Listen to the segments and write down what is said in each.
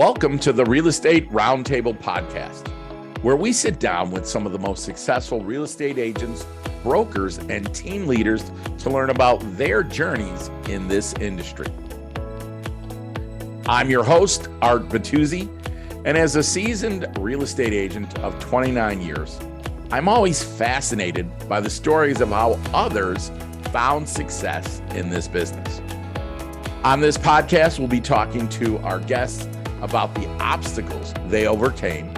Welcome to the Real Estate Roundtable podcast, where we sit down with some of the most successful real estate agents, brokers, and team leaders to learn about their journeys in this industry. I'm your host, Art Bettuzzi, and as a seasoned real estate agent of 29 years, I'm always fascinated by the stories of how others found success in this business. On this podcast, we'll be talking to our guests about the obstacles they overcame,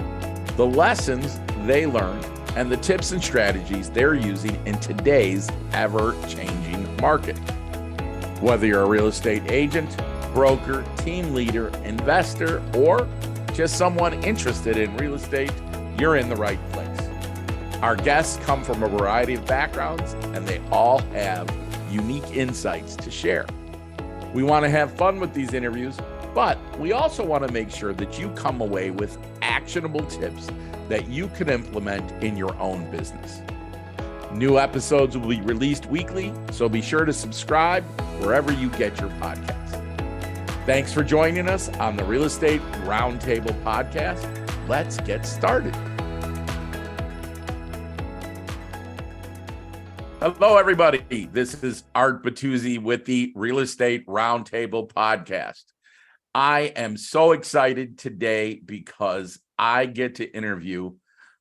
the lessons they learned, and the tips and strategies they're using in today's ever-changing market. Whether you're a real estate agent, broker, team leader, investor, or just someone interested in real estate, you're in the right place. Our guests come from a variety of backgrounds, and they all have unique insights to share. We want to have fun with these interviews, but we also want to make sure that you come away with actionable tips that you can implement in your own business. New episodes will be released weekly, so be sure to subscribe wherever you get your podcasts. Thanks for joining us on the Real Estate Roundtable podcast. Let's get started. Hello, everybody. This is Art Bettuzzi with the Real Estate Roundtable podcast. I am so excited today because I get to interview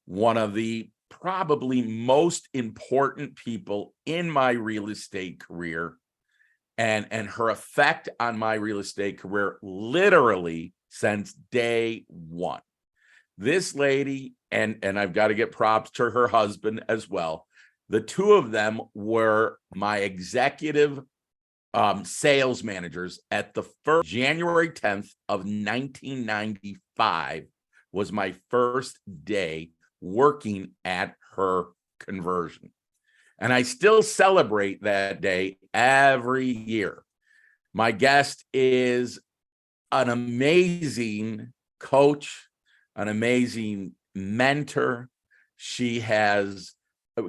one of the probably most important people in my real estate career and her effect on my real estate career literally since day one. This lady, and I've got to get props to her husband as well. The two of them were my executive sales managers at the first January 10th of 1995 was my first day working at her conversion. And I still celebrate that day every year. My guest is an amazing coach, an amazing mentor. She has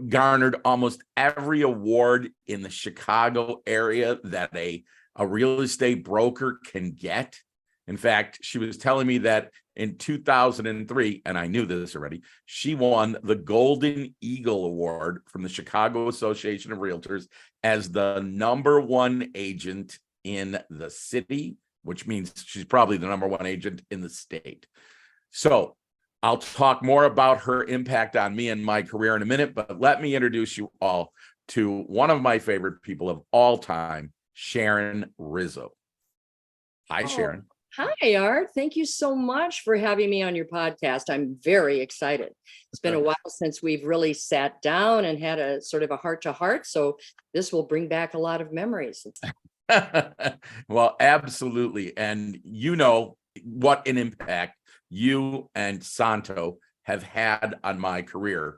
garnered almost every award in the Chicago area that a real estate broker can get. In fact, she was telling me that in 2003, and I knew this already, she won the Golden Eagle Award from the Chicago Association of Realtors as the #1 agent in the city, which means she's probably the #1 agent in the state. So I'll talk more about her impact on me and my career in a minute, but let me introduce you all to one of my favorite people of all time, Sharon Rizzo. Hi, Sharon. Hi, Art. Thank you so much for having me on your podcast. I'm very excited. It's been a while since we've really sat down and had a sort of a heart-to-heart, so this will bring back a lot of memories. Well, absolutely. And you know what an impact you and Santo have had on my career.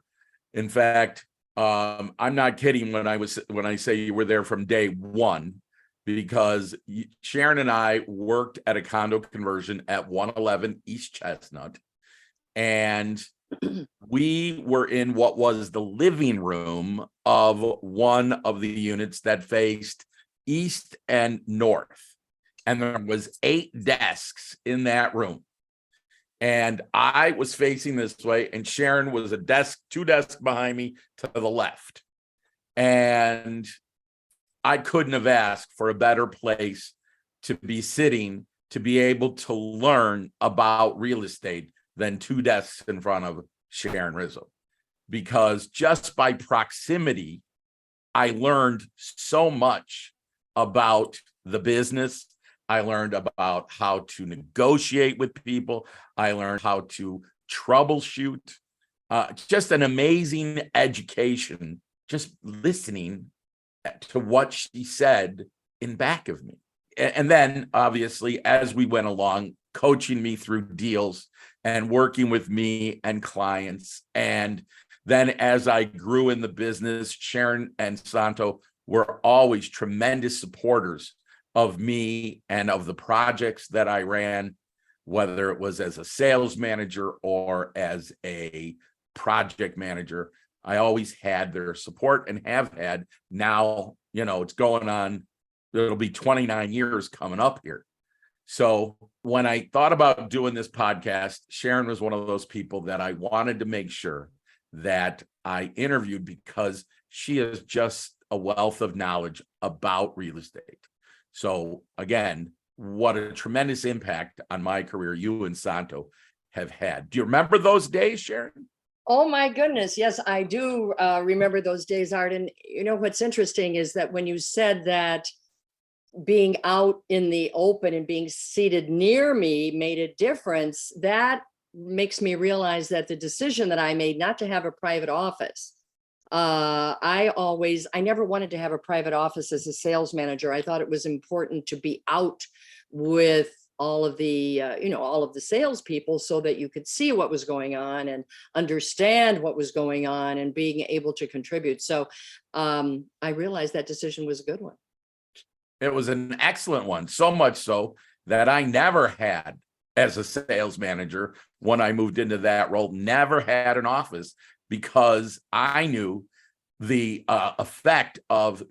In fact, I'm not kidding when I say you were there from day one, because Sharon and I worked at a condo conversion at 111 East Chestnut, and we were in what was the living room of one of the units that faced east and north, and there was 8 desks in that room. And I was facing this way, and Sharon was 2 desks behind me to the left. And I couldn't have asked for a better place to be sitting, to be able to learn about real estate than 2 desks in front of Sharon Rizzo. Because just by proximity, I learned so much about the business. I learned about how to negotiate with people. I learned how to troubleshoot. Just an amazing education, just listening to what she said in back of me. And then, obviously, as we went along, coaching me through deals and working with me and clients. And then as I grew in the business, Sharon and Santo were always tremendous supporters of me and of the projects that I ran, whether it was as a sales manager or as a project manager. I always had their support and have had. Now, it's going on, it'll be 29 years coming up here. So when I thought about doing this podcast, Sharon was one of those people that I wanted to make sure that I interviewed because she is just a wealth of knowledge about real estate. So again, what a tremendous impact on my career you and Santo have had. Do you remember those days, Sharon? Oh my goodness. Yes, I do remember those days, Art. And you know, what's interesting is that when you said that being out in the open and being seated near me made a difference, that makes me realize that the decision that I made not to have a private office, I never wanted to have a private office as a sales manager. I thought it was important to be out with all of the all of the salespeople so that you could see what was going on and understand what was going on and being able to contribute. So I realized that decision was a good one. It was an excellent one, so much so that I never had, as a sales manager, when I moved into that role, never had an office because I knew the effect of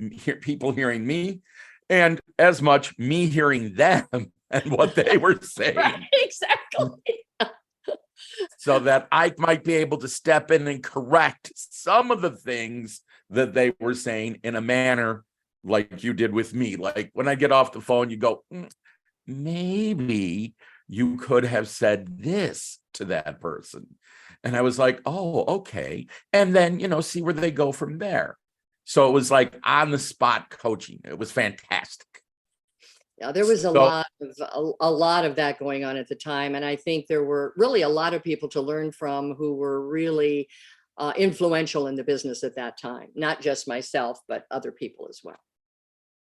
people hearing me and as much me hearing them and what they were saying. Right, exactly. So that I might be able to step in and correct some of the things that they were saying in a manner like you did with me. Like when I get off the phone, you go, maybe you could have said this to that person. And I was like, oh, okay. And then, see where they go from there. So it was like on the spot coaching. It was fantastic. Yeah, there was a lot of that going on at the time. And I think there were really a lot of people to learn from who were really influential in the business at that time. Not just myself, but other people as well.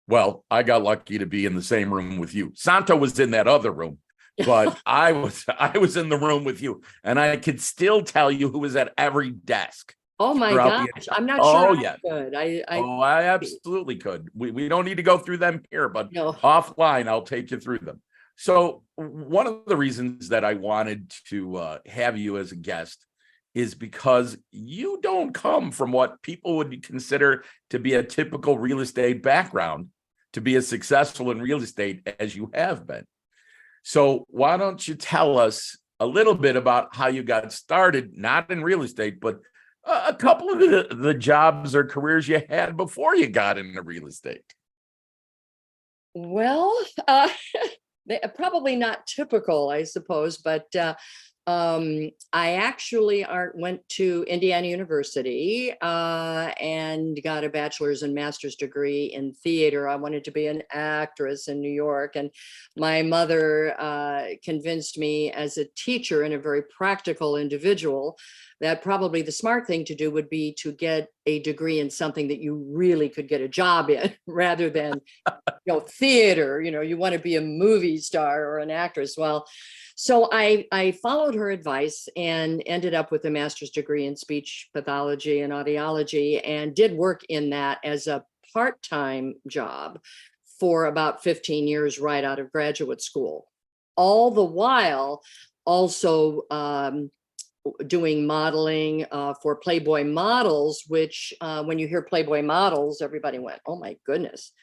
Well, I got lucky to be in the same room with you. Santo was in that other room, but I was in the room with you, and I could still tell you who was at every desk. Oh my gosh, I'm not sure I could. I absolutely could. We don't need to go through them here, but no. Offline, I'll take you through them. So one of the reasons that I wanted to have you as a guest is because you don't come from what people would consider to be a typical real estate background to be as successful in real estate as you have been. So why don't you tell us a little bit about how you got started, not in real estate, but a couple of the jobs or careers you had before you got into real estate? Well, probably not typical, I suppose, but I actually went to Indiana University and got a bachelor's and master's degree in theater. I wanted to be an actress in New York, and my mother convinced me as a teacher and a very practical individual that probably the smart thing to do would be to get a degree in something that you really could get a job in rather than, theater. You want to be a movie star or an actress. Well, so I followed her advice and ended up with a master's degree in speech pathology and audiology, and did work in that as a part-time job for about 15 years right out of graduate school. All the while also doing modeling for Playboy models, which when you hear Playboy models, everybody went, oh my goodness.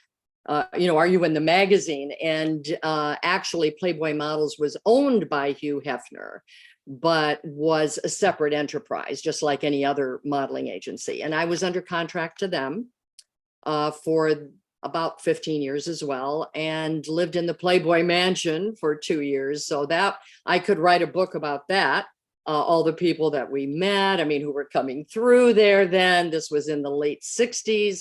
Are you in the magazine? And actually Playboy Models was owned by Hugh Hefner, but was a separate enterprise, just like any other modeling agency. And I was under contract to them for about 15 years as well, and lived in the Playboy Mansion for 2 years. So that I could write a book about that. All the people that we met, who were coming through there then. This was in the late 60s.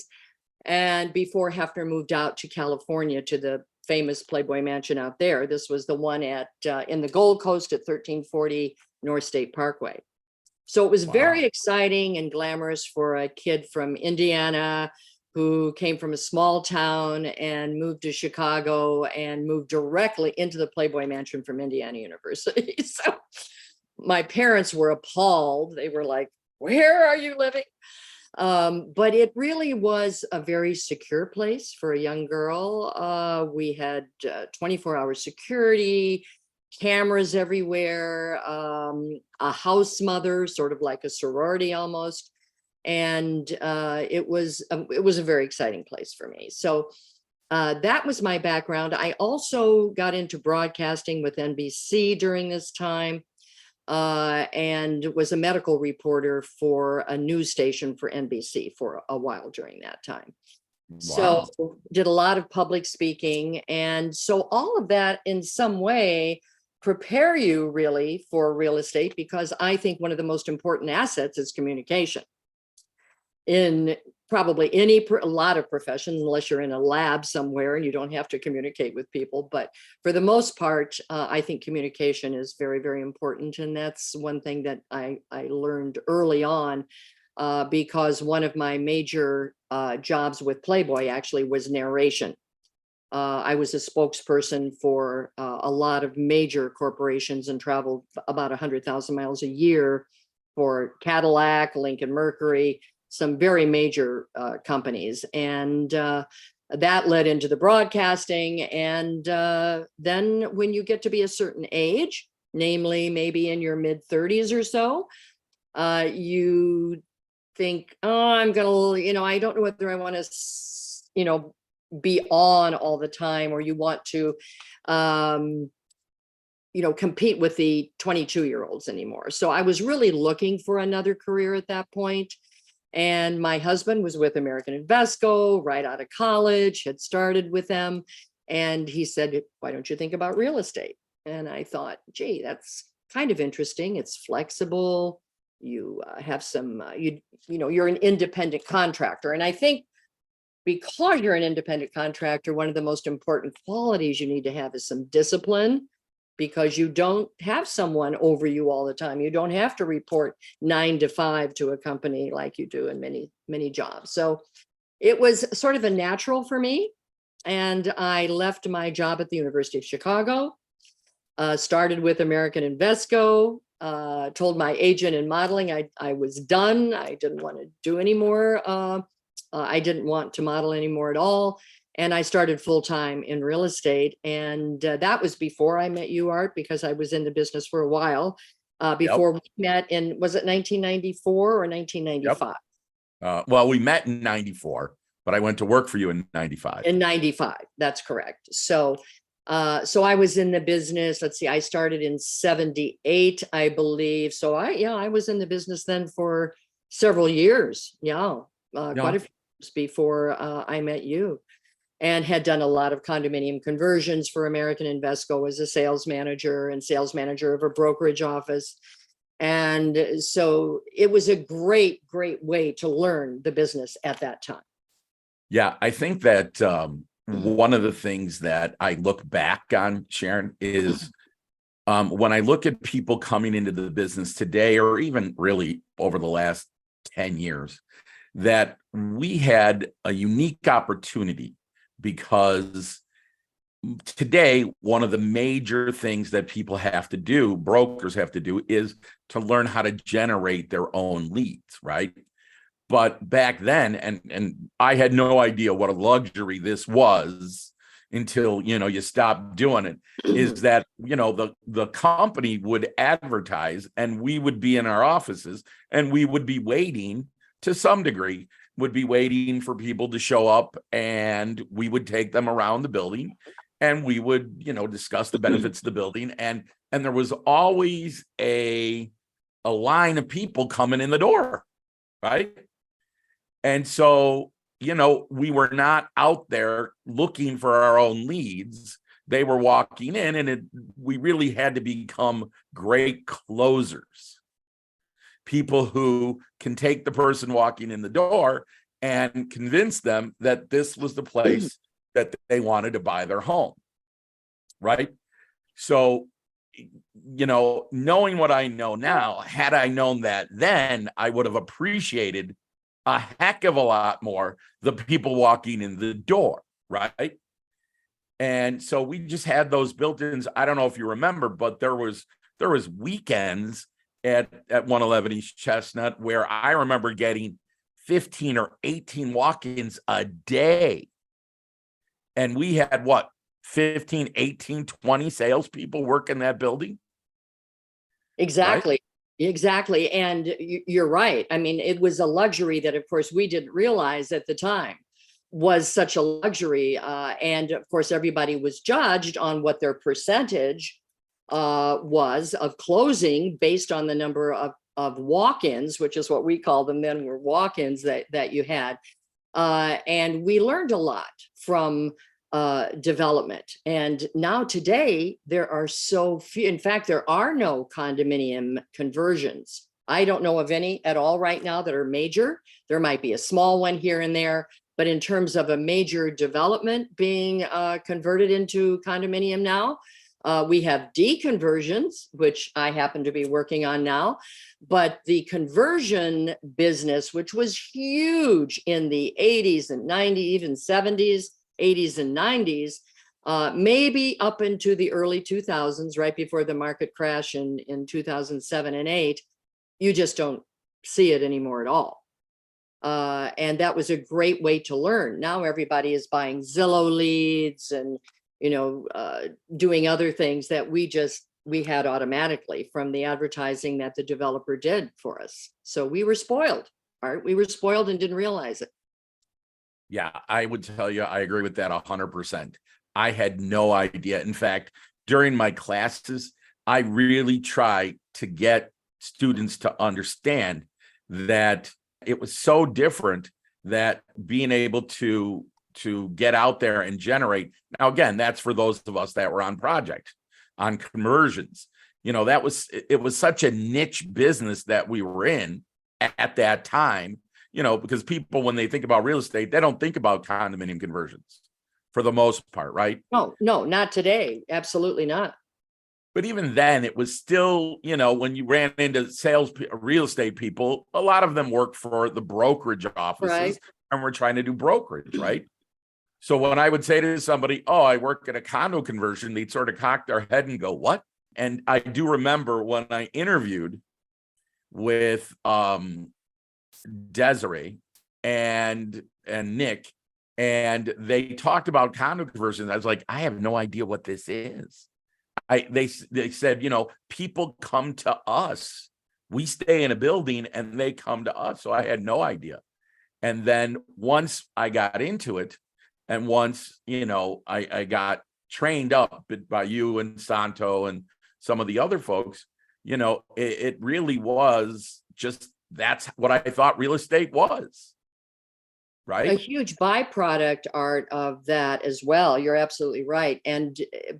And before Hefner moved out to California to the famous Playboy Mansion out there. This was the one at in the Gold Coast at 1340 North State Parkway. So it was very exciting and glamorous for a kid from Indiana who came from a small town and moved to Chicago and moved directly into the Playboy Mansion from Indiana University. So my parents were appalled. They were like, where are you living? But it really was a very secure place for a young girl. We had 24-hour security, cameras everywhere, a house mother, sort of like a sorority almost. And it was a very exciting place for me. So That was my background. I also got into broadcasting with NBC during this time, and was a medical reporter for a news station for NBC for a while during that time. So Wow. did a lot of public speaking. And so all of that in some way prepare you really for real estate, because I think one of the most important assets is communication in probably a lot of professions, unless you're in a lab somewhere and you don't have to communicate with people. But for the most part, I think communication is very, very important. And that's one thing that I learned early on, because one of my major jobs with Playboy actually was narration. I was a spokesperson for a lot of major corporations and traveled about 100,000 miles a year for Cadillac, Lincoln Mercury, some very major companies. And that led into the broadcasting. And then when you get to be a certain age, namely maybe in your mid 30s or so, you think, oh, I'm going to, I don't know whether I want to, be on all the time, or you want to, compete with the 22-year-olds anymore. So I was really looking for another career at that point. And my husband was with American Invesco right out of college, had started with them. And he said, why don't you think about real estate? And I thought, gee, that's kind of interesting. It's flexible. You have some, you're an independent contractor. And I think because you're an independent contractor, one of the most important qualities you need to have is some discipline, because you don't have someone over you all the time. You don't have to report 9 to 5 to a company like you do in many, many jobs. So it was sort of a natural for me. And I left my job at the University of Chicago, started with American Invesco, told my agent in modeling I was done. I didn't want to do any more. I didn't want to model anymore at all. And I started full-time in real estate. And that was before I met you, Art, because I was in the business for a while Yep. before we met in, was it 1994 or 1995? Yep. Well, we met in 94, but I went to work for you in 95. In 95, that's correct. So I was in the business, let's see, I started in 78, I believe. So I was in the business then for several years. Quite a few years before I met you. And had done a lot of condominium conversions for American Invesco as a sales manager and sales manager of a brokerage office. And so it was a great, great way to learn the business at that time. Yeah, I think that one of the things that I look back on, Sharon, is when I look at people coming into the business today, or even really over the last 10 years, that we had a unique opportunity. Because today, one of the major things that people have to do, brokers have to do, is to learn how to generate their own leads, right? But back then, and I had no idea what a luxury this was until, you stopped doing it, is that, the company would advertise and we would be in our offices and we would be waiting to some degree, would be waiting for people to show up, and we would take them around the building and we would, discuss the benefits of the building. And there was always a line of people coming in the door, right? And so, we were not out there looking for our own leads. They were walking in, and we really had to become great closers. People who can take the person walking in the door and convince them that this was the place that they wanted to buy their home, right? So, knowing what I know now, had I known that then, I would have appreciated a heck of a lot more the people walking in the door, right? And so we just had those built-ins. I don't know if you remember, but there was weekends at 111 East Chestnut where I remember getting 15 or 18 walk-ins a day. And we had 15, 18, 20 salespeople work in that building? Exactly. Right? Exactly. And you're right. I mean, it was a luxury that, of course, we didn't realize at the time. was such a luxury. And of course, everybody was judged on what their percentage was of closing based on the number of walk-ins, which is what we call them then, were walk-ins that you had. And we learned a lot from development. And now today, there are so few. In fact, there are no condominium conversions. I don't know of any at all right now that are major. There might be a small one here and there, but in terms of a major development being converted into condominium now, we have deconversions, which I happen to be working on now, but the conversion business, which was huge in the 80s and 90s, even 70s, 80s and 90s, maybe up into the early 2000s, right before the market crash in 2007 and 8, you just don't see it anymore at all. And that was a great way to learn. Now everybody is buying Zillow leads and, doing other things that we had automatically from the advertising that the developer did for us. So we were spoiled, right? We were spoiled and didn't realize it. Yeah, I would tell you, I agree with that 100%. I had no idea. In fact, during my classes, I really try to get students to understand that it was so different, that being able to get out there and generate. Now, again, that's for those of us that were on projects, on conversions. It was such a niche business that we were in at that time, because people, when they think about real estate, they don't think about condominium conversions for the most part, right? No, not today. Absolutely not. But even then, it was still, when you ran into real estate people, a lot of them worked for the brokerage offices, right, and we're trying to do brokerage, right? So when I would say to somebody, "Oh, I work at a condo conversion," they'd sort of cock their head and go, "What?" And I do remember when I interviewed with Desiree and Nick, and they talked about condo conversions. I was like, I have no idea what this is. They said, people come to us. We stay in a building and they come to us. So I had no idea. And then once I got into it, and once, I got trained up by you and Santo and some of the other folks, it really was just, that's what I thought real estate was. Right. A huge byproduct, Art, of that as well. You're absolutely right.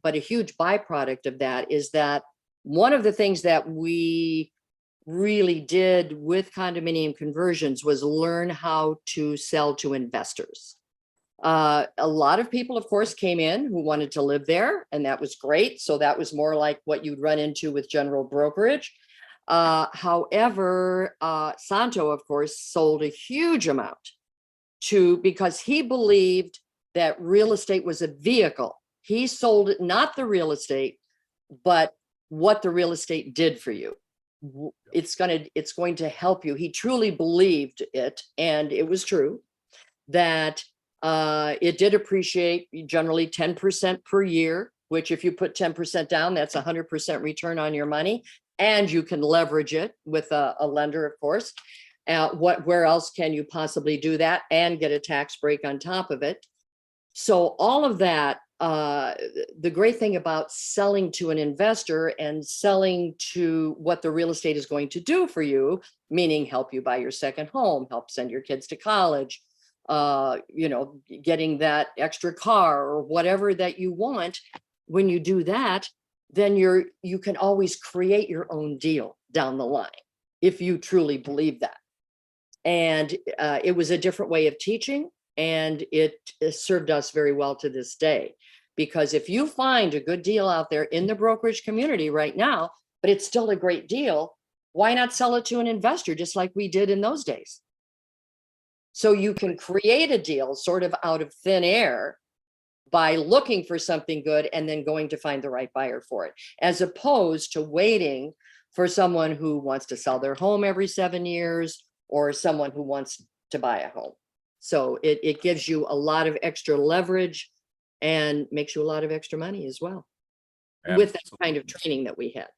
But a huge byproduct of that is that one of the things that we really did with condominium conversions was learn how to sell to investors. A lot of people, of course, came in who wanted to live there, and that was great. So that was more like what you'd run into with general brokerage. However, Santo, of course, sold a huge amount because he believed that real estate was a vehicle. He sold it, not the real estate, but what the real estate did for you. It's going to help you. He truly believed it, and it was true that it did appreciate generally 10% per year, which if you put 10% down, that's 100% return on your money, and you can leverage it with a lender, of course. Where else can you possibly do that and get a tax break on top of it? So all of that, the great thing about selling to an investor and selling to what the real estate is going to do for you, meaning help you buy your second home, help send your kids to college, getting that extra car or whatever that you want. When you do that, then you can always create your own deal down the line if you truly believe that. And it was a different way of teaching, and it served us very well to this day. Because if you find a good deal out there in the brokerage community right now, but it's still a great deal, why not sell it to an investor just like we did in those days? So you can create a deal sort of out of thin air by looking for something good and then going to find the right buyer for it, as opposed to waiting for someone who wants to sell their home every 7 years or someone who wants to buy a home. So it gives you a lot of extra leverage and makes you a lot of extra money as well. Absolutely. With that kind of training that we had.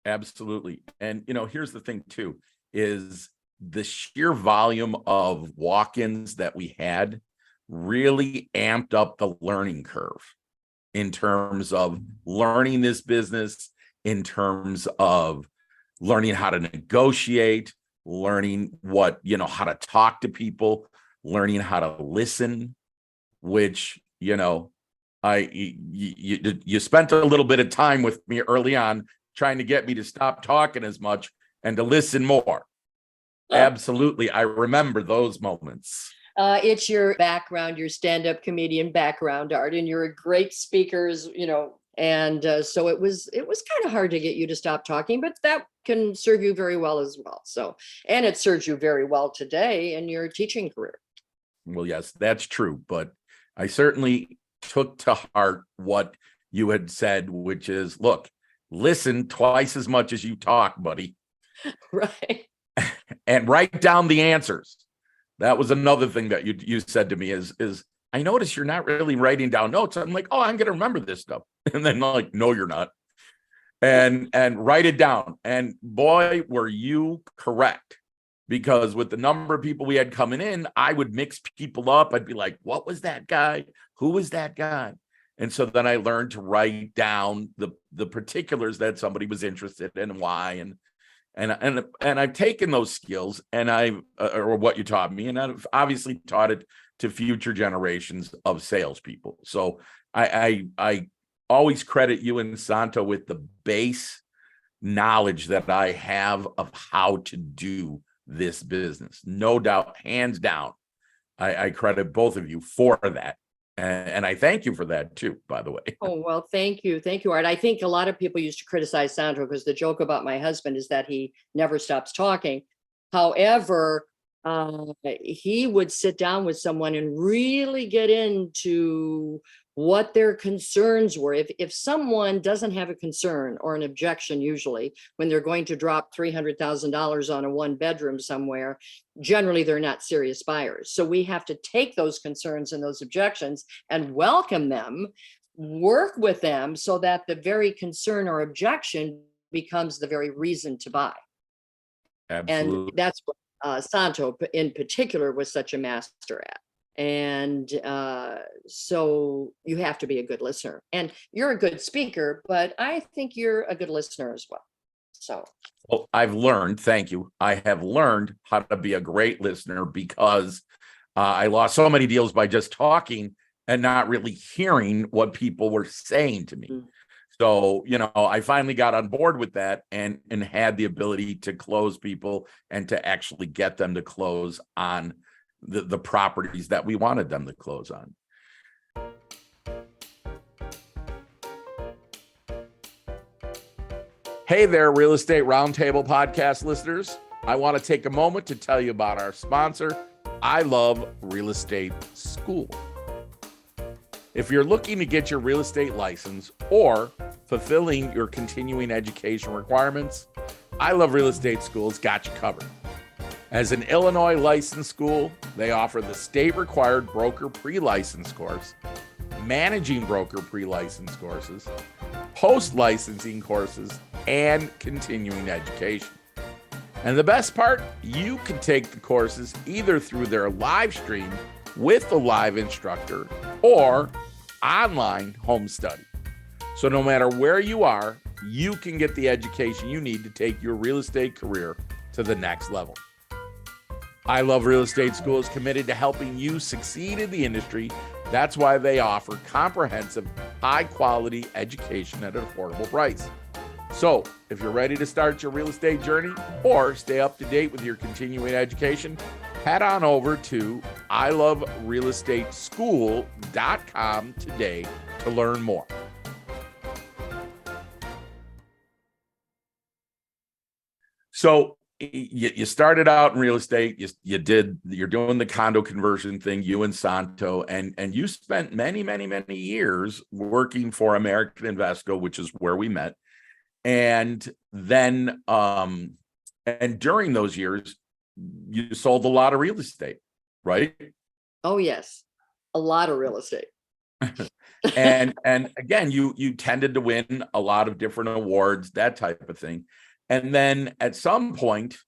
Absolutely. And, here's the thing too, is the sheer volume of walk-ins that we had really amped up the learning curve in terms of learning this business, in terms of learning how to negotiate, learning what, how to talk to people, learning how to listen, which, you spent a little bit of time with me early on trying to get me to stop talking as much and to listen more. Absolutely. I remember those moments. It's your background, your stand-up comedian background, Art, and you're a great speaker, and so it was kind of hard to get you to stop talking, but that can serve you very well as well. So, and it serves you very well today in your teaching career. Well, yes, that's true, but I certainly took to heart what you had said, which is, look, listen twice as much as you talk, buddy. Right. And write down the answers. That was another thing that you said to me is I notice you're not really writing down notes. I'm like, oh, I'm going to remember this stuff. And then like, no, you're not. And write it down. And boy, were you correct. Because with the number of people we had coming in, I would mix people up. I'd be like, what was that guy? Who was that guy? And so then I learned to write down the particulars that somebody was interested in and why. And I've taken those skills and or what you taught me, and I've obviously taught it to future generations of salespeople. So I always credit you and Santo with the base knowledge that I have of how to do this business. No doubt, hands down. I credit both of you for that. And I thank you for that too, by the way. Oh, well, thank you. Thank you, Art. I think a lot of people used to criticize Sandro because the joke about my husband is that he never stops talking. However, he would sit down with someone and really get into what their concerns were. If someone doesn't have a concern or an objection, usually when they're going to drop $300,000 on a one bedroom somewhere, generally they're not serious buyers. So we have to take those concerns and those objections and welcome them, work with them so that the very concern or objection becomes the very reason to buy. Absolutely. And that's what Santo in particular was such a master at. And so you have to be a good listener, and you're a good speaker, but I think you're a good listener as well. So, well, I've learned, thank you. I have learned how to be a great listener because I lost so many deals by just talking and not really hearing what people were saying to me. Mm-hmm. So, I finally got on board with that and had the ability to close people and to actually get them to close on the properties that we wanted them to close on. Hey there, Real Estate Roundtable podcast listeners. I want to take a moment to tell you about our sponsor, I Love Real Estate School. If you're looking to get your real estate license or fulfilling your continuing education requirements, I Love Real Estate School's got you covered. As an Illinois licensed school, they offer the state-required broker pre-license course, managing broker pre-license courses, post-licensing courses, and continuing education. And the best part, you can take the courses either through their live stream with the live instructor or online home study. So no matter where you are, you can get the education you need to take your real estate career to the next level. I Love Real Estate School is committed to helping you succeed in the industry. That's why they offer comprehensive, high-quality education at an affordable price. So, if you're ready to start your real estate journey or stay up to date with your continuing education, head on over to iloverealestateschool.com today to learn more. So, you started out in real estate. You're doing the condo conversion thing, you and Santo, and you spent many years working for American Invesco, which is where we met. And then, and during those years, you sold a lot of real estate, right? Oh yes, a lot of real estate. and again, you tended to win a lot of different awards, that type of thing. And then at some point,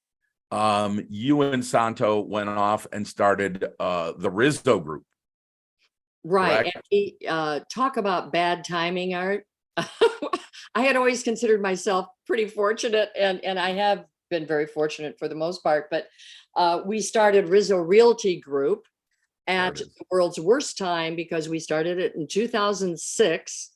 you and Santo went off and started the Rizzo Group. Right. And correct? we talk about bad timing, Art. I had always considered myself pretty fortunate, and I have been very fortunate for the most part. But we started Rizzo Realty Group There at it is. the world's worst time because we started it in 2006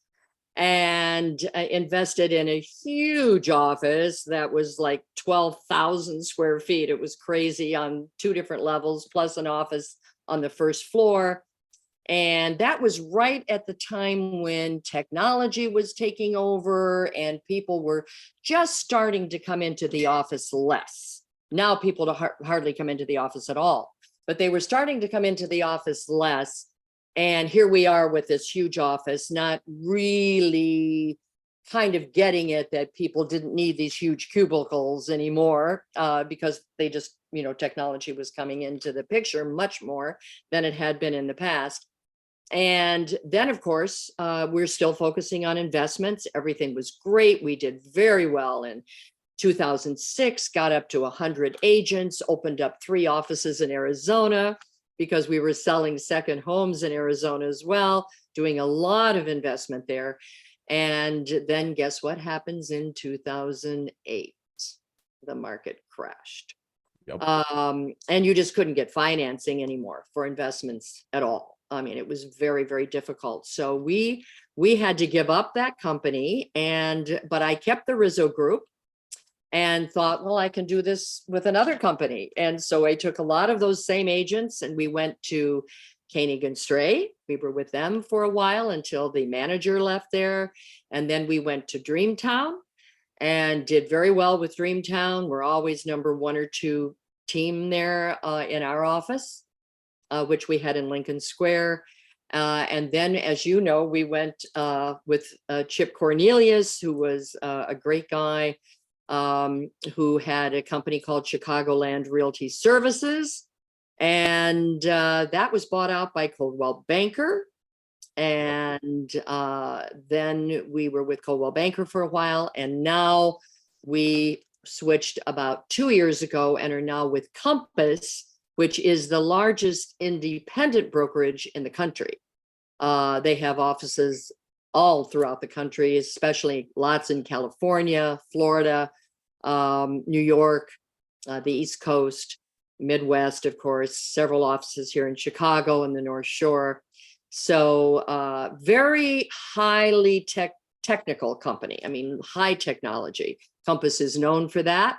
and invested in a huge office that was like 12,000 square feet. It was crazy on two different levels, plus an office on the first floor. And that was right at the time when technology was taking over and people were just starting to come into the office less. Now people hardly come into the office at all, but they were starting to come into the office less. And here we are with this huge office, not really kind of getting it that people didn't need these huge cubicles anymore because they just, technology was coming into the picture much more than it had been in the past. And then, of course, we're still focusing on investments. Everything was great. We did very well in 2006, got up to 100 agents, opened up 3 offices in Arizona because we were selling second homes in Arizona as well, doing a lot of investment there. And then guess what happens in 2008? The market crashed. Yep. And you just couldn't get financing anymore for investments at all. I mean, it was very, very difficult. So we had to give up that company, but I kept the Rizzo Group and thought, well, I can do this with another company. And so I took a lot of those same agents and we went to Koenig and Stray. We were with them for a while until the manager left there. And then we went to Dreamtown and did very well with Dreamtown. We're always number 1 or 2 team there in our office, which we had in Lincoln Square. And then, as you know, we went with Chip Cornelius, who was a great guy, who had a company called Chicagoland Realty Services. And that was bought out by Coldwell Banker. And then we were with Coldwell Banker for a while. And now we switched about 2 years ago and are now with Compass, which is the largest independent brokerage in the country. They have offices all throughout the country, especially lots in California, Florida, New York, the East Coast, Midwest, of course, several offices here in Chicago and the North Shore. So very highly technical company. I mean, high technology. Compass is known for that.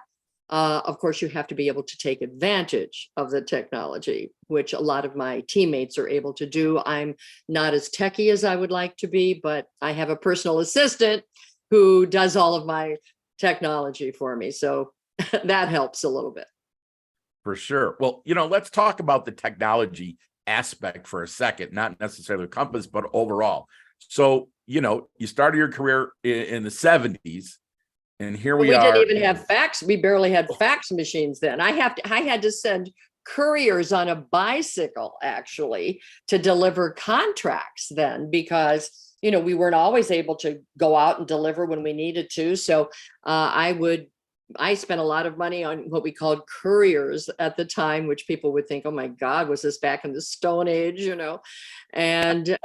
Of course, you have to be able to take advantage of the technology, which a lot of my teammates are able to do. I'm not as techie as I would like to be, but I have a personal assistant who does all of my technology for me. So that helps a little bit. For sure. Well, let's talk about the technology aspect for a second, not necessarily Compass, but overall. So, you started your career in the 70s. And here we didn't are. even have fax. We barely had fax machines then. I had to send couriers on a bicycle actually to deliver contracts then because, we weren't always able to go out and deliver when we needed to. So I spent a lot of money on what we called couriers at the time, which people would think, oh my God, was this back in the Stone Age, And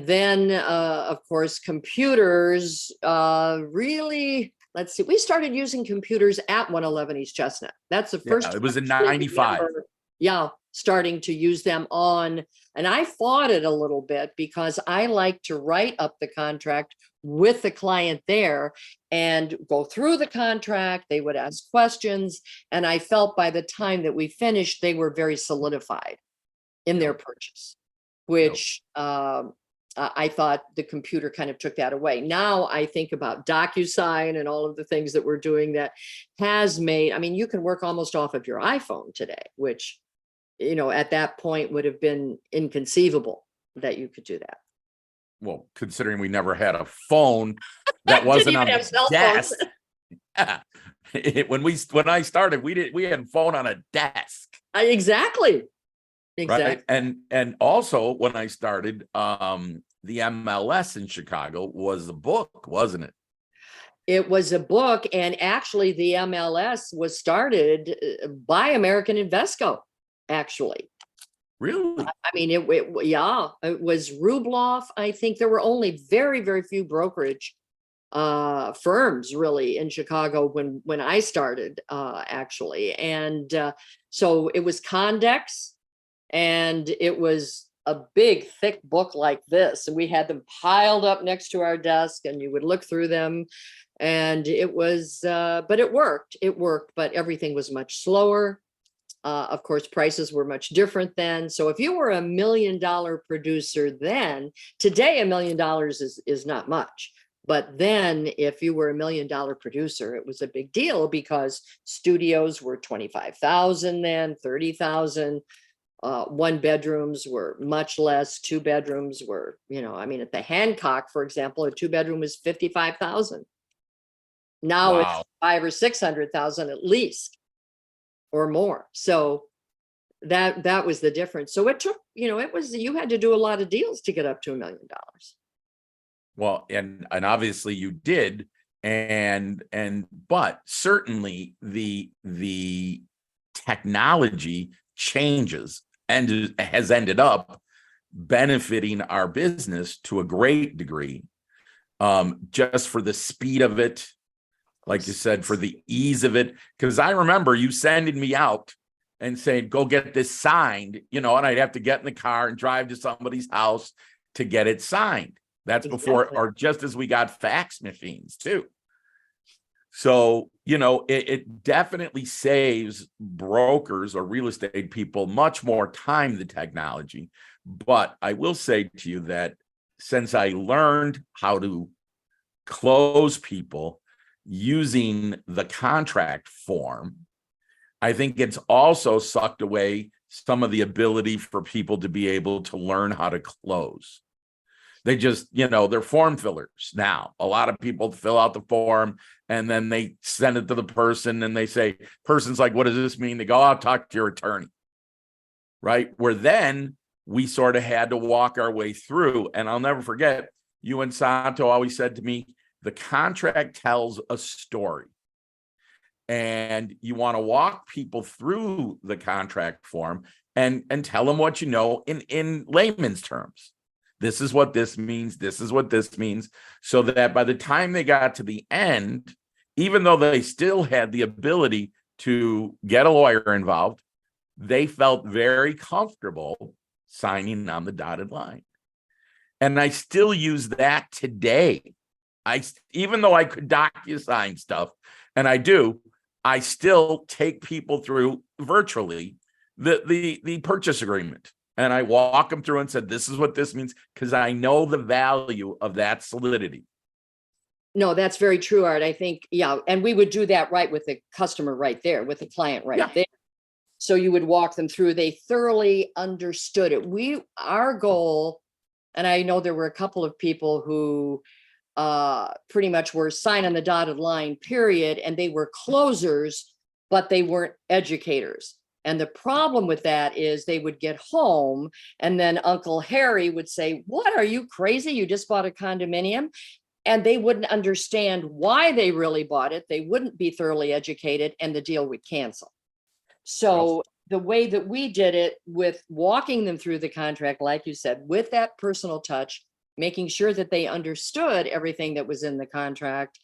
then, of course, computers really, let's see, we started using computers at 111 East Chestnut. That's the first. It was in 95. Yeah, starting to use them on. And I fought it a little bit because I like to write up the contract with the client there and go through the contract. They would ask questions. And I felt by the time that we finished, they were very solidified in their purchase, which I thought the computer kind of took that away. Now I think about DocuSign and all of the things that we're doing that has made, you can work almost off of your iPhone today, which, at that point would have been inconceivable that you could do that. Well, considering we never had a phone that wasn't on the desk. Yeah. When I started, we had a phone on a desk. Exactly. Right. And also when I started, the MLS in Chicago was a book, wasn't it? It was a book. And actually the MLS was started by American Invesco, actually. Really? I mean, yeah, it was Rubloff. I think there were only very, very few brokerage firms really in Chicago when I started, actually. And so it was Condex, and it was a big, thick book like this. And we had them piled up next to our desk, and you would look through them. And it was, but it worked. It worked, but everything was much slower. Of course, prices were much different then. So if you were a $1 million producer then, today $1 million is not much. But then if you were $1 million producer, it was a big deal because studios were 25,000 then, 30,000. One bedrooms were much less. Two bedrooms were, I mean, at the Hancock, for example, a two bedroom was 55,000. Now it's Wow. 500,000 or 600,000 at least, or more. So that was the difference. So it took, you had to do a lot of deals to get up to $1 million. Well, and obviously you did, but certainly the technology changes and has ended up benefiting our business to a great degree, just for the speed of it, like you said, for the ease of it. Because I remember you sending me out and saying, go get this signed, and I'd have to get in the car and drive to somebody's house to get it signed. That's before, or just as we got fax machines too. So, it definitely saves brokers or real estate people much more time than technology. But I will say to you that since I learned how to close people using the contract form, I think it's also sucked away some of the ability for people to be able to learn how to close. They just, they're form fillers now. A lot of people fill out the form and then they send it to the person and they say, person's like, what does this mean? They go, I'll talk to your attorney. Right? Where then we sort of had to walk our way through. And I'll never forget, you and Santo always said to me, the contract tells a story. And you want to walk people through the contract form and tell them what you know in layman's terms. This is what this means. This is what this means. So that by the time they got to the end, even though they still had the ability to get a lawyer involved, they felt very comfortable signing on the dotted line. And I still use that today. Even though I could DocuSign stuff, and I do, I still take people through virtually the purchase agreement. And I walk them through and said, this is what this means, because I know the value of that solidity. No, that's very true, Art. I think, yeah. And we would do that right with the customer right there, with the client right there. So you would walk them through. They thoroughly understood it. Our goal, and I know there were a couple of people who pretty much were sign on the dotted line, period. And they were closers, but they weren't educators. And the problem with that is they would get home and then Uncle Harry would say, what, are you crazy? You just bought a condominium? And they wouldn't understand why they really bought it. They wouldn't be thoroughly educated and the deal would cancel. So the way that we did it, with walking them through the contract, like you said, with that personal touch, making sure that they understood everything that was in the contract,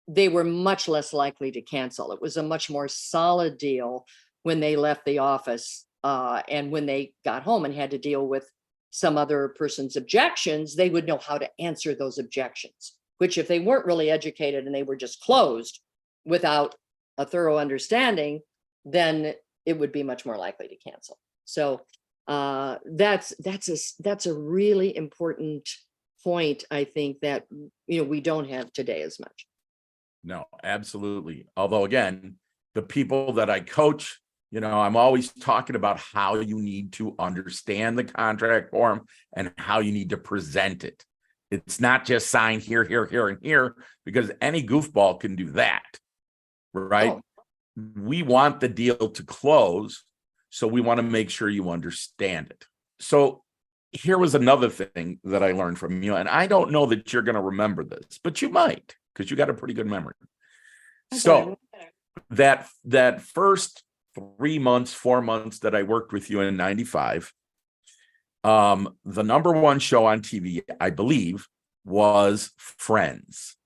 they were much less likely to cancel. It was a much more solid deal when they left the office, and when they got home and had to deal with some other person's objections, they would know how to answer those objections, which if they weren't really educated and they were just closed without a thorough understanding, then it would be much more likely to cancel. So that's a really important point, I think, that we don't have today as much. No, absolutely. Although again, the people that I coach, I'm always talking about how you need to understand the contract form and how you need to present it. It's not just sign here, here, here, and here, because any goofball can do that, right? Oh. We want the deal to close, so we want to make sure you understand it. So here was another thing that I learned from you, and I don't know that you're going to remember this, but you might, because you got a pretty good memory. Okay. So that first 3 months, 4 months that I worked with you in 95, The number one show on TV, I believe, was Friends.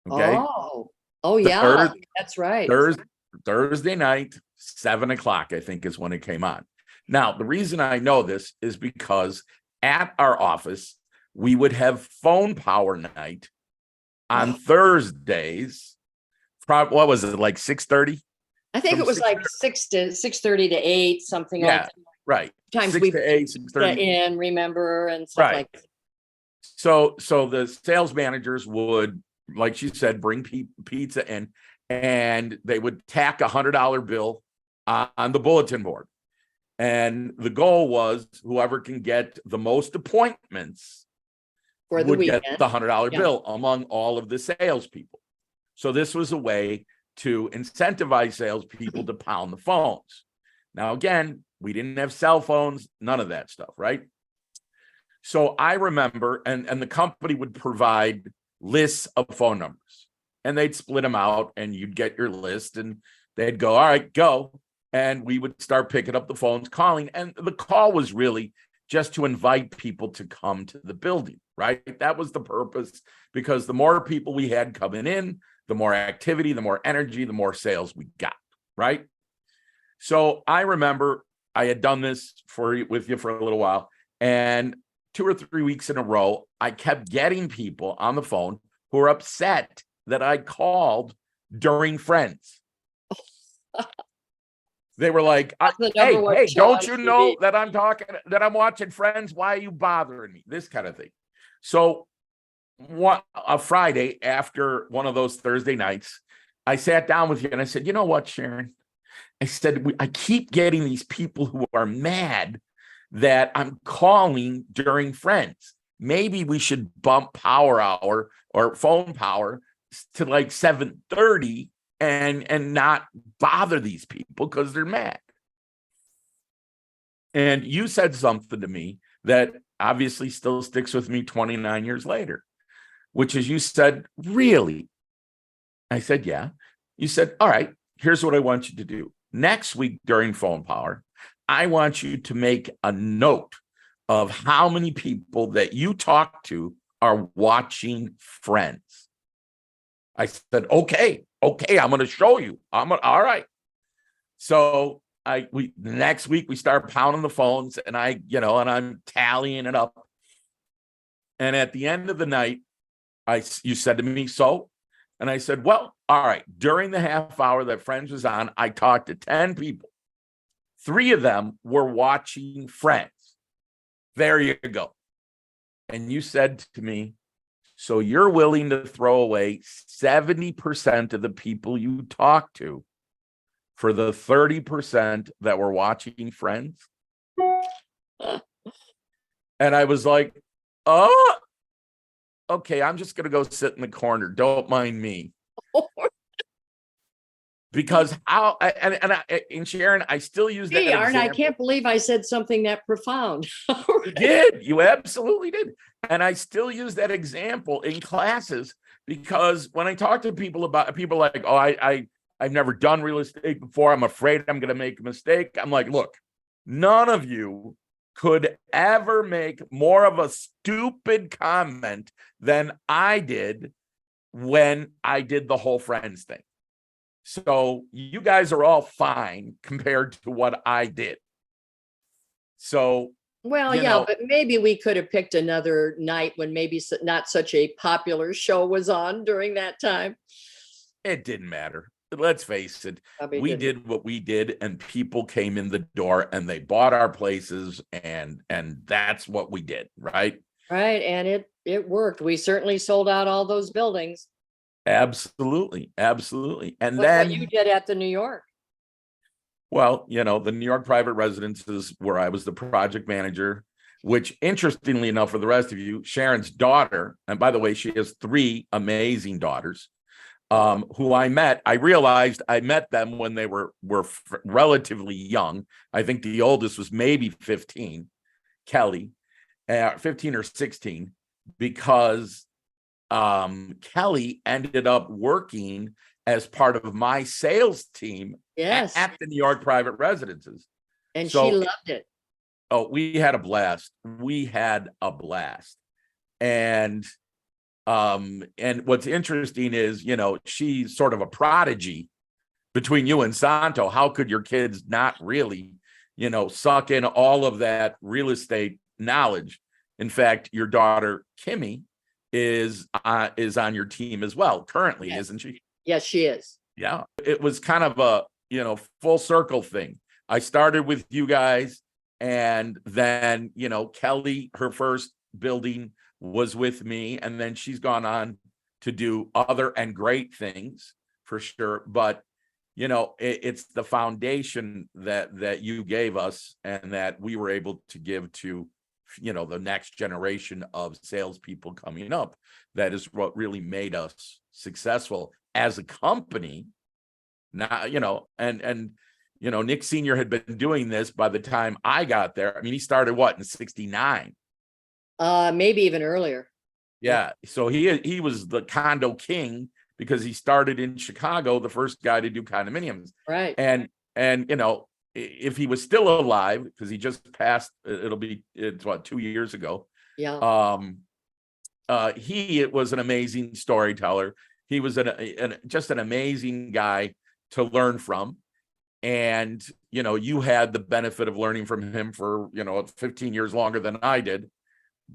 Okay. Oh yeah, Thurs- that's right. Thursday night, 7 o'clock, I think, is when it came on. Now, the reason I know this is because at our office, we would have phone power night on Thursdays. What was it, like 6:30? I think it was like 6:30 to 8, something like that. Right. Times 6 we to 8, 6:30. in, remember, and stuff Right. like that. So the sales managers would, like she said, bring pizza in, and they would tack $100 bill on the bulletin board. And the goal was whoever can get the most appointments For the would weekend. get the $100 bill among all of the salespeople. So this was a way to incentivize salespeople to pound the phones. Now, again, we didn't have cell phones, none of that stuff, right? So I remember, and the company would provide lists of phone numbers, and they'd split them out, and you'd get your list, and they'd go, all right, go. And we would start picking up the phones, calling. And the call was really just to invite people to come to the building, right? That was the purpose, because the more people we had coming in, the more activity, the more energy, the more sales we got, right? So I remember I had done this with you for a little while, and 2 or 3 weeks in a row, I kept getting people on the phone who were upset that I called during Friends. They were like, hey, don't you know that I'm watching Friends? Why are you bothering me? This kind of thing. So a Friday after one of those Thursday nights, I sat down with you and I said, you know what, Sharon? I said, I keep getting these people who are mad that I'm calling during Friends. Maybe we should bump power hour or phone power to like 7:30 and not bother these people because they're mad. And you said something to me that obviously still sticks with me 29 years later, which is, you said, really? I said, yeah. You said, all right, here's what I want you to do. Next week during phone power, I want you to make a note of how many people that you talk to are watching Friends. I said, okay, I'm going to show you. All right. So the next week we start pounding the phones, and I'm tallying it up. And at the end of the night, you said to me, so? And I said, well, all right. During the half hour that Friends was on, I talked to 10 people. 3 of them were watching Friends. There you go. And you said to me, so you're willing to throw away 70% of the people you talk to for the 30% that were watching Friends? And I was like, oh, okay, I'm just going to go sit in the corner. Don't mind me. Because and Sharon, I still use that. Arn, I can't believe I said something that profound. You did. You absolutely did. And I still use that example in classes, because when I talk to people like, oh, I've never done real estate before, I'm afraid I'm going to make a mistake. I'm like, look, none of you could ever make more of a stupid comment than I did when I did the whole Friends thing. So you guys are all fine compared to what I did. So, well, yeah, but maybe we could have picked another night when maybe not such a popular show was on during that time. It didn't matter. Let's face it. We did what we did, and people came in the door and they bought our places, and that's what we did, right? Right. And it worked. We certainly sold out all those buildings. Absolutely. And Look then what you did at the New York. Well, the New York private residences, where I was the project manager, which, interestingly enough, for the rest of you, Sharon's daughter, and by the way, she has 3 amazing daughters, who I realized I met them when they were relatively young. I think the oldest was maybe 15, Kelly, 15 or 16, because Kelly ended up working as part of my sales team at the New York private residences. And so, she loved it. Oh, we had a blast. We had a blast. And what's interesting is, she's sort of a prodigy between you and Santo. How could your kids not really, suck in all of that real estate knowledge? In fact, your daughter Kimmy is on your team as well currently, Yes. isn't she? Yes, she is. Yeah, it was kind of a, full circle thing. I started with you guys, and then, Kelly, her first building was with me, and then she's gone on to do other and great things for sure. But, it's the foundation that you gave us and that we were able to give to, the next generation of salespeople coming up. That is what really made us successful as a company. Now, Nick Sr. had been doing this by the time I got there. I mean, he started what, in 69? Maybe even earlier. Yeah. So he was the condo king because he started in Chicago, the first guy to do condominiums. Right. And if he was still alive, because he just passed, it's what, 2 years ago. Yeah. He was an amazing storyteller. He was just an amazing guy to learn from. And, you had the benefit of learning from him for, 15 years longer than I did.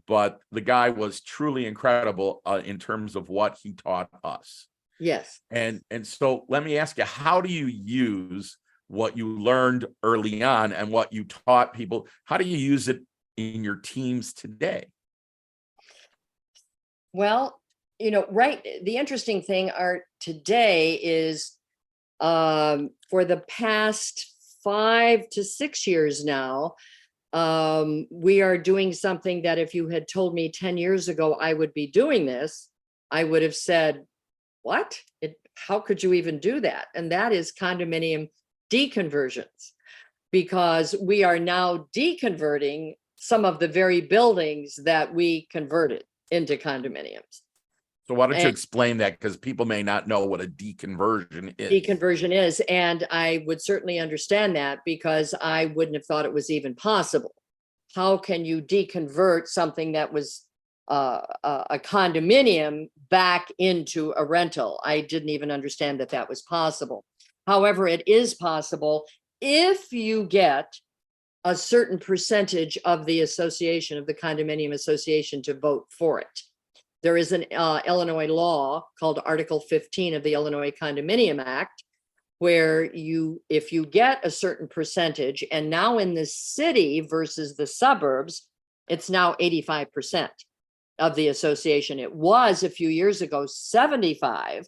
But the guy was truly incredible in terms of what he taught us. Yes. And so let me ask you, how do you use what you learned early on and what you taught people? How do you use it in your teams today? Well, right. The interesting thing, Art, today is for the past 5 to 6 years now, we are doing something that if you had told me 10 years ago I would be doing this, I would have said, what? How could you even do that? And that is condominium deconversions, because we are now deconverting some of the very buildings that we converted into condominiums. So why don't you explain that? Because people may not know what a deconversion is. Deconversion is, and I would certainly understand that because I wouldn't have thought it was even possible. How can you deconvert something that was a condominium back into a rental? I didn't even understand that that was possible. However, it is possible if you get a certain percentage of the association, of the condominium association, to vote for it. There is an Illinois law called Article 15 of the Illinois Condominium Act, where if you get a certain percentage, and now in the city versus the suburbs, it's now 85% of the association. It was a few years ago 75,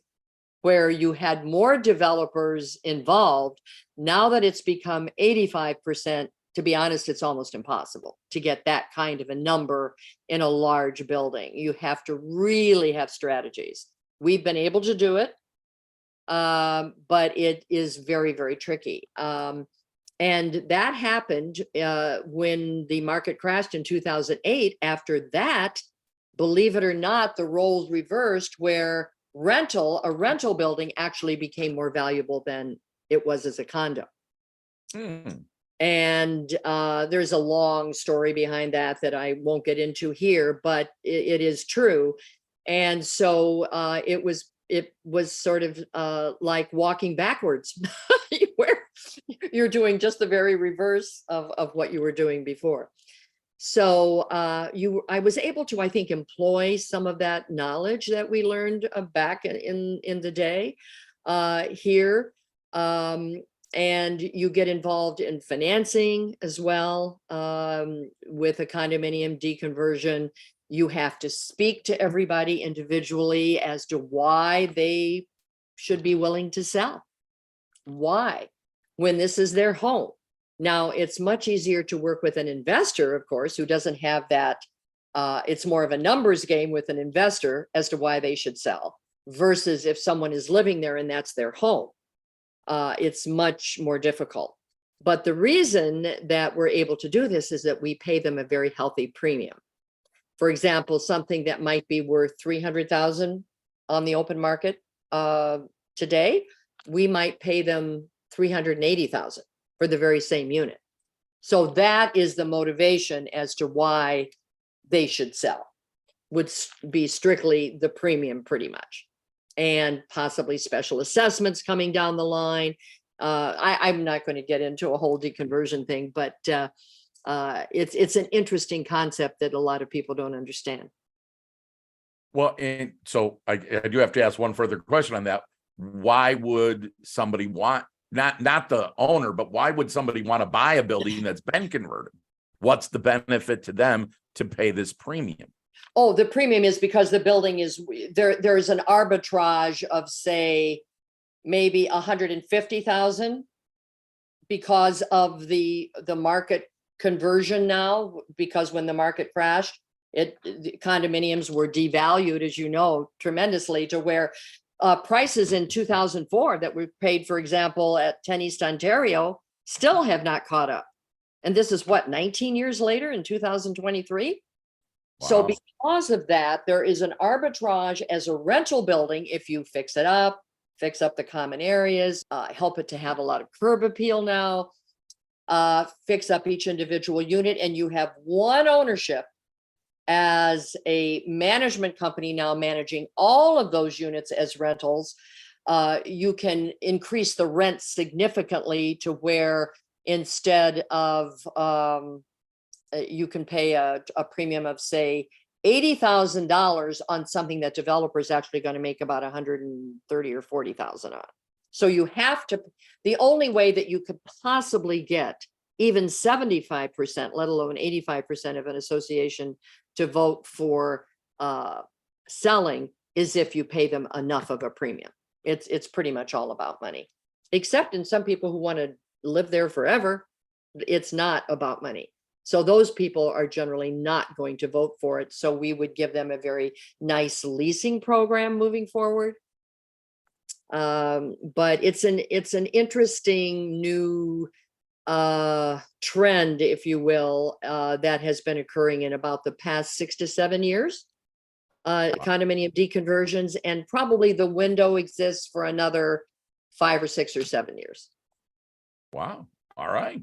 where you had more developers involved. Now that it's become 85%, to be honest, it's almost impossible to get that kind of a number in a large building. You have to really have strategies. We've been able to do it, but it is very, very tricky. And that happened when the market crashed in 2008. After that, believe it or not, the roles reversed, where a rental building actually became more valuable than it was as a condo. And there's a long story behind that I won't get into here, but it is true. And so it was sort of like walking backwards, where you're doing just the very reverse of what you were doing before. So I was able to, I think, employ some of that knowledge that we learned back in the day here. And you get involved in financing as well. With a condominium deconversion, you have to speak to everybody individually as to why they should be willing to sell. Why? When this is their home. Now, it's much easier to work with an investor, of course, who doesn't have that. It's more of a numbers game with an investor as to why they should sell, versus if someone is living there and that's their home. It's much more difficult. But the reason that we're able to do this is that we pay them a very healthy premium. For example, something that might be worth $300,000 on the open market today, we might pay them $380,000 for the very same unit. So that is the motivation as to why they should sell, would be strictly the premium pretty much, and possibly special assessments coming down the line. I'm not going to get into a whole deconversion thing, but it's an interesting concept that a lot of people don't understand. Well, and so I do have to ask one further question on that. Why would somebody want, not the owner, but why would somebody want to buy a building that's been converted? What's the benefit to them to pay this premium? Oh, the premium is because the building is there's an arbitrage of, say, maybe 150,000 because of the market conversion now, because when the market crashed, the condominiums were devalued, as you know, tremendously, to where prices in 2004 that were paid, for example, at 10 East Ontario still have not caught up. And this is what, 19 years later in 2023? Wow. So because of that, there is an arbitrage as a rental building. If you fix it up, fix up the common areas, help it to have a lot of curb appeal now, fix up each individual unit, and you have one ownership as a management company now managing all of those units as rentals, you can increase the rent significantly to where instead of you can pay a premium of, say, $80,000 on something that developers actually going to make about 130 or 40,000 on. So you have to, the only way that you could possibly get even 75%, let alone 85% of an association to vote for selling, is if you pay them enough of a premium. It's pretty much all about money, except in some people who want to live there forever. It's not about money. So those people are generally not going to vote for it. So we would give them a very nice leasing program moving forward. But it's an interesting new trend, if you will, that has been occurring in about the past 6 to 7 years. Condominium deconversions, and probably the window exists for another 5 or 6 or 7 years. Wow. All right.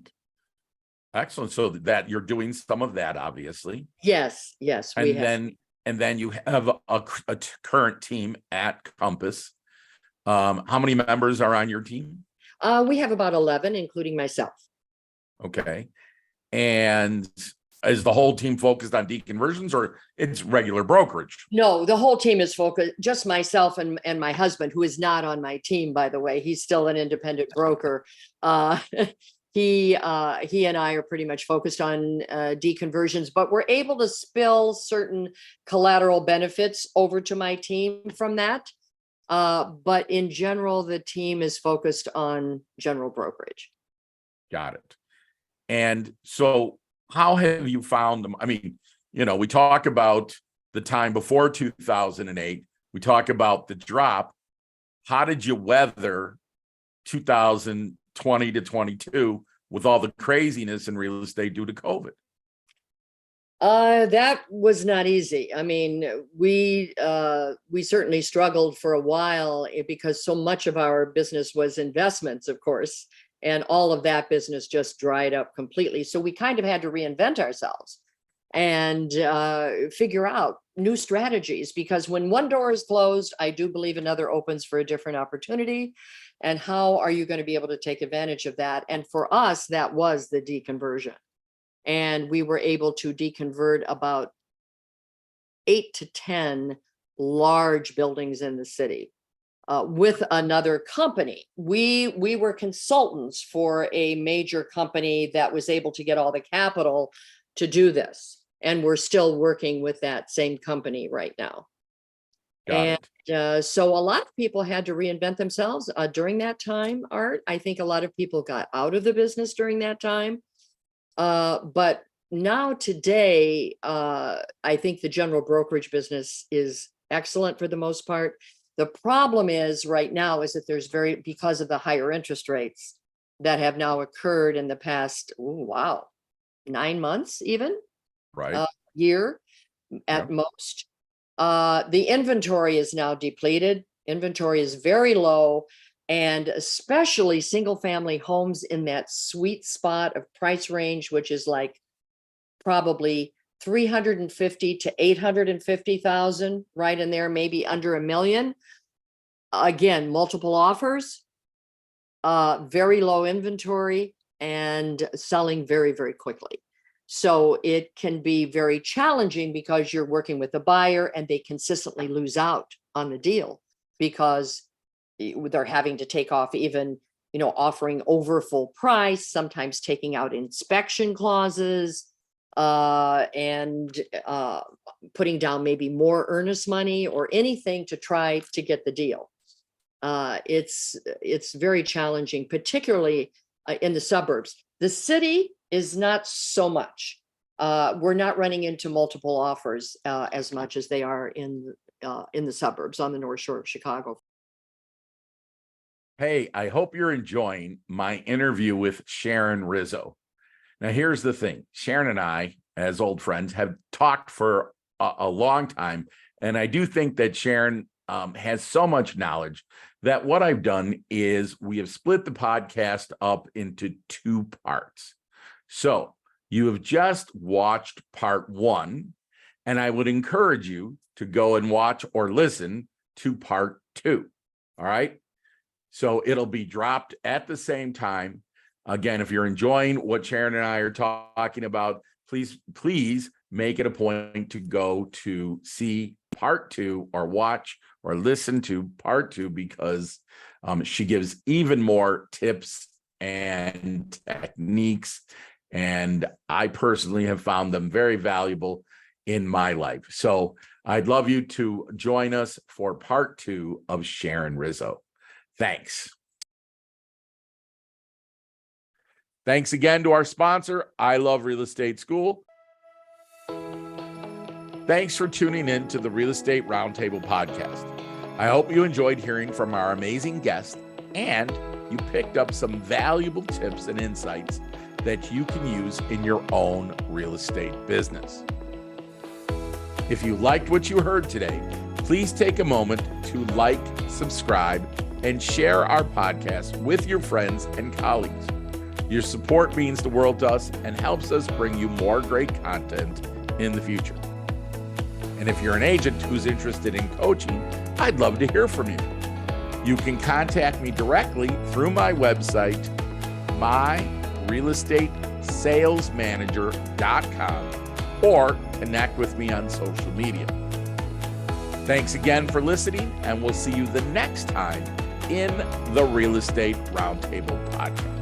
Excellent. So that you're doing some of that, obviously. Yes, we have. And then you have a current team at Compass. How many members are on your team? We have about 11, including myself. Okay. And is the whole team focused on deconversions, or it's regular brokerage? No, the whole team is focused, just myself and my husband, who is not on my team, by the way. He's still an independent broker. He and I are pretty much focused on deconversions, but we're able to spill certain collateral benefits over to my team from that. But in general, the team is focused on general brokerage. Got it. And so how have you found them? I mean, you know, we talk about the time before 2008. We talk about the drop. How did you weather 2020 to 22 with all the craziness in real estate due to COVID? That was not easy. I mean, we certainly struggled for a while because so much of our business was investments, of course, and all of that business just dried up completely. So we kind of had to reinvent ourselves and figure out new strategies, because when one door is closed, I do believe another opens for a different opportunity. And how are you going to be able to take advantage of that? And for us, that was the deconversion. And we were able to deconvert about 8 to 10 large buildings in the city with another company. We were consultants for a major company that was able to get all the capital to do this. And we're still working with that same company right now. So a lot of people had to reinvent themselves during that time, Art. I think a lot of people got out of the business during that time. But now today, I think the general brokerage business is excellent for the most part. The problem is right now is that there's because of the higher interest rates that have now occurred in the past, 9 months, even year at most. The inventory is now depleted. Inventory is very low. and especially single family homes in that sweet spot of price range, which is like probably 350 to 850,000, right in there, maybe under $1 million. Again, multiple offers, very low inventory, and selling very, very quickly. So it can be very challenging because you're working with a buyer and they consistently lose out on the deal because they're having to take off even, offering over full price, sometimes taking out inspection clauses, and putting down maybe more earnest money or anything to try to get the deal. It's very challenging, particularly in the suburbs. The city is not so much. We're not running into multiple offers as much as they are in the suburbs on the North Shore of Chicago. Hey, I hope you're enjoying my interview with Sharon Rizzo. Now, here's the thing. Sharon and I, as old friends, have talked for a long time, and I do think that Sharon has so much knowledge that what I've done is we have split the podcast up into 2 parts. So you have just watched part 1, and I would encourage you to go and watch or listen to part 2. All right. So it'll be dropped at the same time. Again, if you're enjoying what Sharon and I are talking about, please make it a point to go to see part 2 or watch or listen to part 2, because she gives even more tips and techniques. And I personally have found them very valuable in my life. So I'd love you to join us for part 2 of Sharon Rizzo. Thanks. Thanks again to our sponsor, I Love Real Estate School. Thanks for tuning in to the Real Estate Roundtable podcast. I hope you enjoyed hearing from our amazing guests and you picked up some valuable tips and insights that you can use in your own real estate business. If you liked what you heard today, please take a moment to like, subscribe, and share our podcast with your friends and colleagues. Your support means the world to us and helps us bring you more great content in the future. And if you're an agent who's interested in coaching, I'd love to hear from you. You can contact me directly through my website, myrealestatessalesmanager.com, or connect with me on social media. Thanks again for listening, and we'll see you the next time in the Real Estate Roundtable podcast.